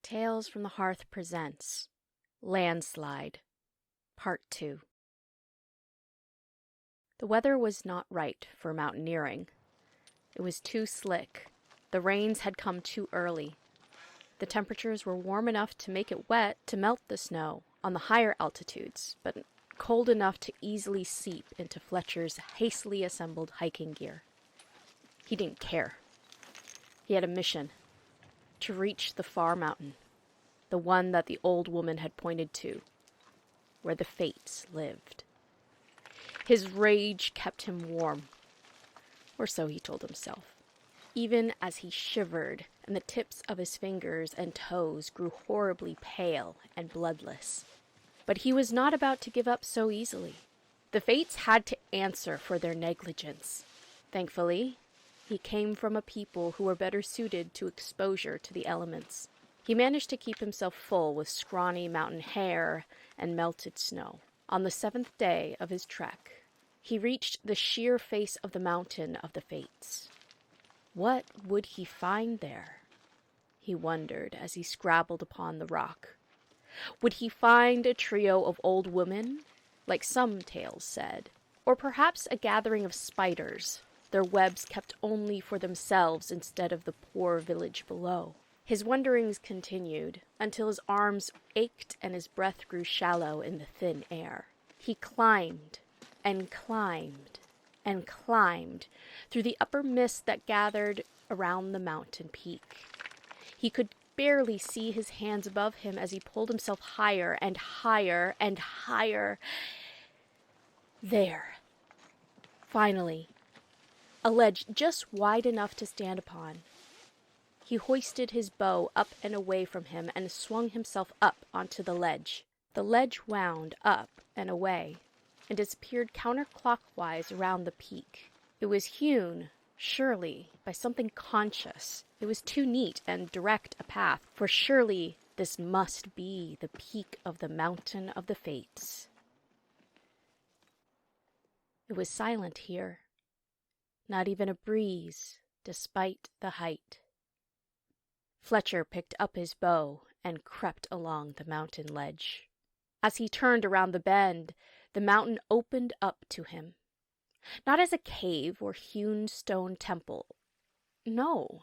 Tales from the Hearth presents Landslide, Part 2. The weather was not right for mountaineering. It was too slick. The rains had come too early. The temperatures were warm enough to make it wet to melt the snow on the higher altitudes, but cold enough to easily seep into Fletcher's hastily assembled hiking gear. He didn't care. He had a mission: to reach the far mountain, the one that the old woman had pointed to, where the Fates lived. His rage kept him warm, or so he told himself, even as he shivered and the tips of his fingers and toes grew horribly pale and bloodless. But he was not about to give up so easily. The Fates had to answer for their negligence. Thankfully, he came from a people who were better suited to exposure to the elements. He managed to keep himself full with scrawny mountain hair and melted snow. On the 7th day of his trek, he reached the sheer face of the mountain of the Fates. What would he find there? He wondered as he scrabbled upon the rock. Would he find a trio of old women, like some tales said, or perhaps a gathering of spiders, their webs kept only for themselves instead of the poor village below? His wonderings continued until his arms ached and his breath grew shallow in the thin air. He climbed and climbed and climbed through the upper mist that gathered around the mountain peak. He could barely see his hands above him as he pulled himself higher and higher and higher. There. Finally, a ledge just wide enough to stand upon. He hoisted his bow up and away from him and swung himself up onto the ledge. The ledge wound up and away and disappeared counterclockwise around the peak. It was hewn, surely, by something conscious. It was too neat and direct a path, for surely this must be the peak of the mountain of the Fates. It was silent here. Not even a breeze, despite the height. Fletcher picked up his bow and crept along the mountain ledge. As he turned around the bend, the mountain opened up to him. Not as a cave or hewn stone temple. No.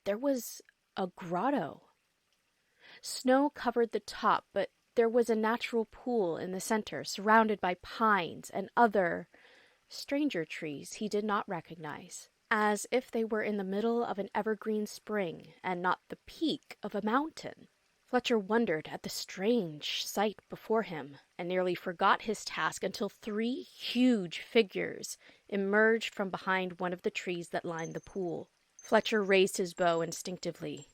There was a grotto. Snow covered the top, but there was a natural pool in the center, surrounded by pines and other stranger trees he did not recognize, as if they were in the middle of an evergreen spring and not the peak of a mountain. Fletcher wondered at the strange sight before him and nearly forgot his task until 3 huge figures emerged from behind one of the trees that lined the pool. Fletcher raised his bow instinctively,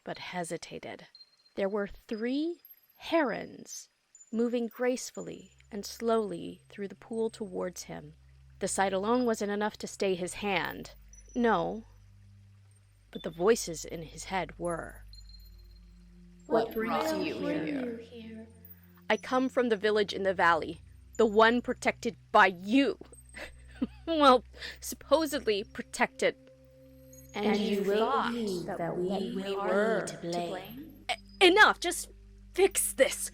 but hesitated. There were 3 herons moving gracefully and slowly through the pool towards him. The sight alone wasn't enough to stay his hand. No, but the voices in his head were. What brings you here? I come from the village in the valley, the one protected by you. Well, supposedly protected. And you thought that we were to blame? Enough! Just fix this,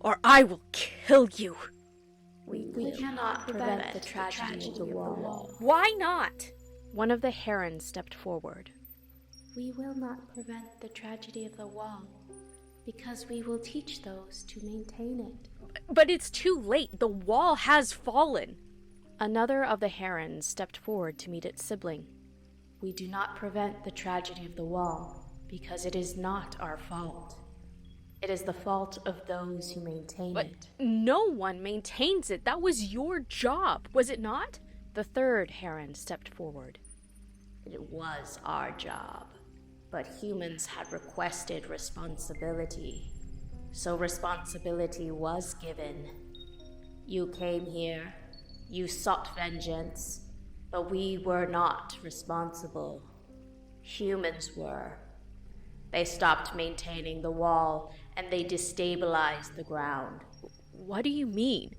or I will kill you. We cannot prevent the tragedy of the wall. Why not? One of the herons stepped forward. We will not prevent the tragedy of the wall, because we will teach those to maintain it. But it's too late. The wall has fallen. Another of the herons stepped forward to meet its sibling. We do not prevent the tragedy of the wall, because it is not our fault. It is the fault of those who maintain it. No one maintains it. That was your job, was it not? The third heron stepped forward. It was our job, but humans had requested responsibility, so responsibility was given. You came here, you sought vengeance, but we were not responsible. Humans were. They stopped maintaining the wall, and they destabilized the ground. What do you mean?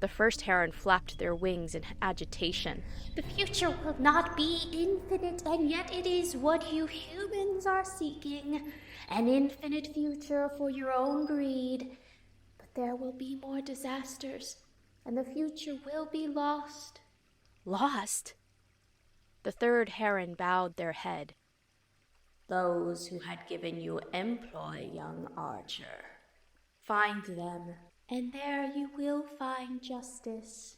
The first heron flapped their wings in agitation. The future will not be infinite, and yet it is what you humans are seeking. An infinite future for your own greed. But there will be more disasters, and the future will be lost. Lost? The third heron bowed their head. Those who had given you employ, young archer. Find them, and there you will find justice.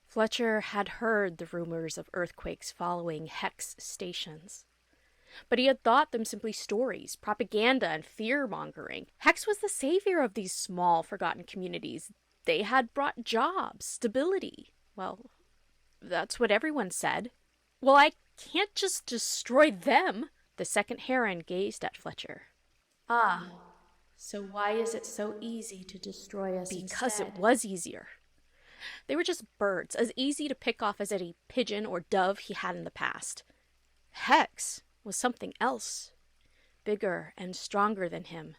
Fletcher had heard the rumors of earthquakes following Hex stations. But he had thought them simply stories, propaganda, and fear-mongering. Hex was the savior of these small, forgotten communities. They had brought jobs, stability. Well, that's what everyone said. Well, I can't just destroy them. The second heron gazed at Fletcher. Ah, so why is it so easy to destroy us Because instead? it was easier. They were just birds, as easy to pick off as any pigeon or dove he had in the past. Hex was something else, bigger and stronger than him.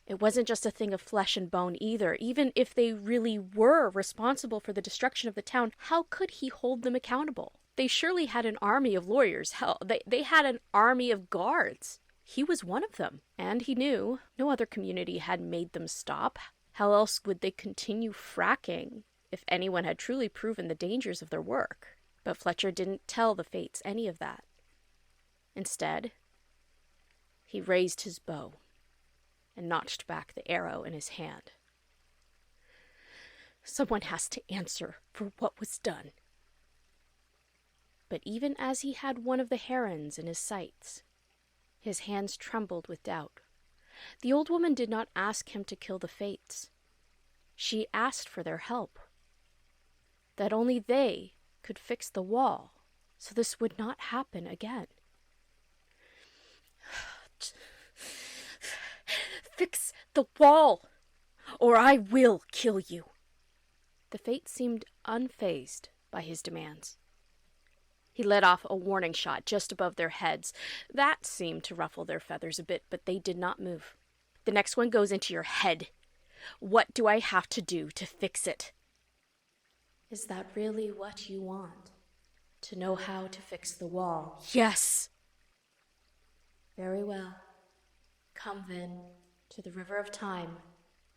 It wasn't just a thing of flesh and bone either. Even if they really were responsible for the destruction of the town, how could he hold them accountable? They surely had an army of lawyers. Hell, they had an army of guards. He was one of them, and he knew no other community had made them stop. How else would they continue fracking if anyone had truly proven the dangers of their work? But Fletcher didn't tell the Fates any of that. Instead, he raised his bow and notched back the arrow in his hand. Someone has to answer for what was done. But even as he had one of the herons in his sights, his hands trembled with doubt. The old woman did not ask him to kill the Fates. She asked for their help. That only they could fix the wall, so this would not happen again. Fix the wall, or I will kill you. The Fates seemed unfazed by his demands. He let off a warning shot just above their heads. That seemed to ruffle their feathers a bit, but they did not move. The next one goes into your head. What do I have to do to fix it? Is that really what you want? To know how to fix the wall? Yes. Very well. Come then to the river of time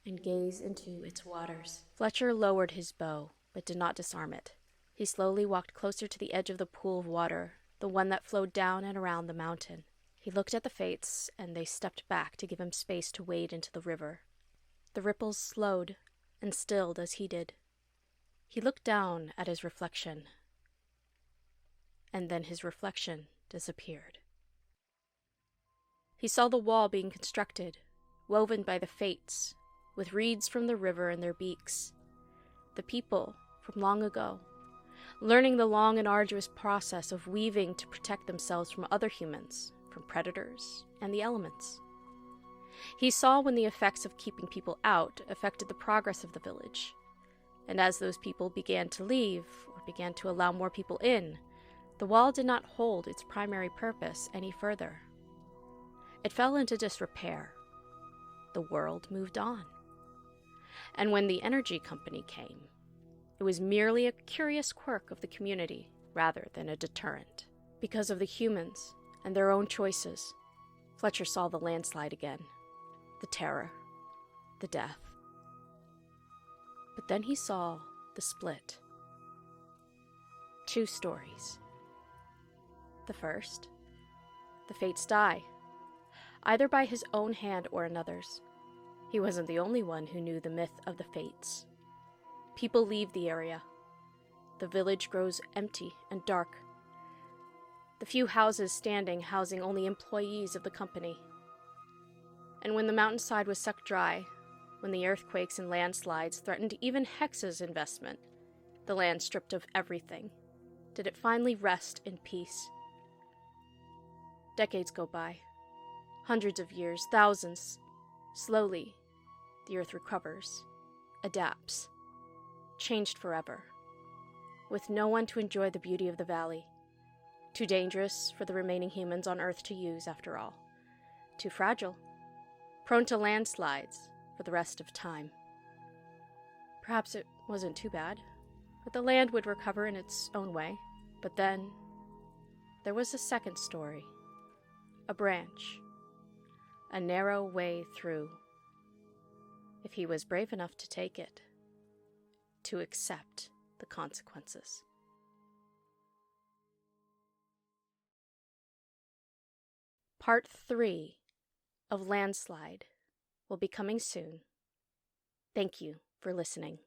and gaze into its waters. Fletcher lowered his bow, but did not disarm it. He slowly walked closer to the edge of the pool of water, the one that flowed down and around the mountain. He looked at the Fates, and they stepped back to give him space to wade into the river. The ripples slowed and stilled as he did. He looked down at his reflection, and then his reflection disappeared. He saw the wall being constructed, woven by the Fates, with reeds from the river in their beaks. The people from long ago, learning the long and arduous process of weaving to protect themselves from other humans, from predators, and the elements. He saw when the effects of keeping people out affected the progress of the village, and as those people began to leave, or began to allow more people in, the wall did not hold its primary purpose any further. It fell into disrepair. The world moved on. And when the energy company came, it was merely a curious quirk of the community rather than a deterrent. Because of the humans and their own choices, Fletcher saw the landslide again, the terror, the death. But then he saw the split. 2 stories. The first, the Fates die, either by his own hand or another's. He wasn't the only one who knew the myth of the Fates. People leave the area. The village grows empty and dark. The few houses standing housing only employees of the company. And when the mountainside was sucked dry, when the earthquakes and landslides threatened even Hex's investment, the land stripped of everything, did it finally rest in peace. Decades go by. Hundreds of years, thousands. Slowly, the earth recovers, adapts, changed forever, with no one to enjoy the beauty of the valley. Too dangerous for the remaining humans on Earth to use, after all. Too fragile, prone to landslides for the rest of time. Perhaps it wasn't too bad, but the land would recover in its own way. But then, there was a second story. A branch. A narrow way through. If he was brave enough to take it, to accept the consequences. Part 3 of Landslide will be coming soon. Thank you for listening.